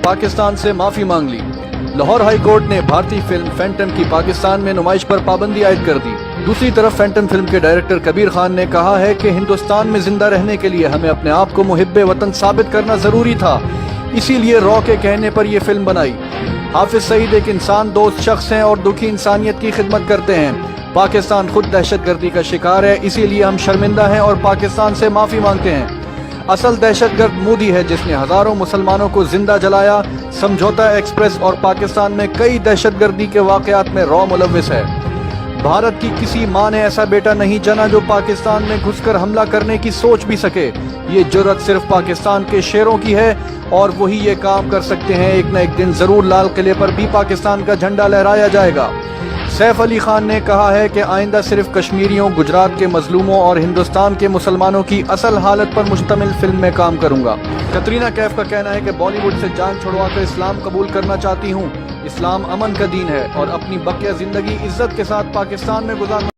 پاکستان سے معافی مانگ لی۔ لاہور ہائی کورٹ نے بھارتی فلم فینٹم کی پاکستان میں نمائش پر پابندی عائد کر دی۔ دوسری طرف فینٹم فلم کے ڈائریکٹر کبیر خان نے کہا ہے کہ ہندوستان میں زندہ رہنے کے لیے ہمیں اپنے آپ کو محب وطن ثابت کرنا ضروری تھا، اسی لیے رو کے کہنے پر یہ فلم بنائی۔ حافظ سعید ایک انسان دوست شخص ہیں اور دکھی انسانیت کی خدمت کرتے ہیں۔ پاکستان خود دہشت گردی کا شکار ہے، اسی لیے ہم شرمندہ ہیں اور پاکستان سے معافی مانگتے ہیں۔ اصل دہشت گرد مودی ہے جس نے ہزاروں مسلمانوں کو زندہ جلایا۔ سمجھوتہ ایکسپریس اور پاکستان میں کئی دہشت گردی کے واقعات میں رو ملوث ہے۔ بھارت کی کسی ماں نے ایسا بیٹا نہیں جنا جو پاکستان میں گھس کر حملہ کرنے کی سوچ بھی سکے۔ یہ جرأت صرف پاکستان کے شیروں کی ہے اور وہی یہ کام کر سکتے ہیں۔ ایک نہ ایک دن ضرور لال قلعے پر بھی پاکستان کا جھنڈا لہرایا جائے گا۔ سیف علی خان نے کہا ہے کہ آئندہ صرف کشمیریوں، گجرات کے مظلوموں اور ہندوستان کے مسلمانوں کی اصل حالت پر مشتمل فلم میں کام کروں گا۔ کترینہ کیف کا کہنا ہے کہ بالی ووڈ سے جان چھڑوا کر اسلام قبول کرنا چاہتی ہوں۔ اسلام امن کا دین ہے اور اپنی بقیہ زندگی عزت کے ساتھ پاکستان میں گزارنا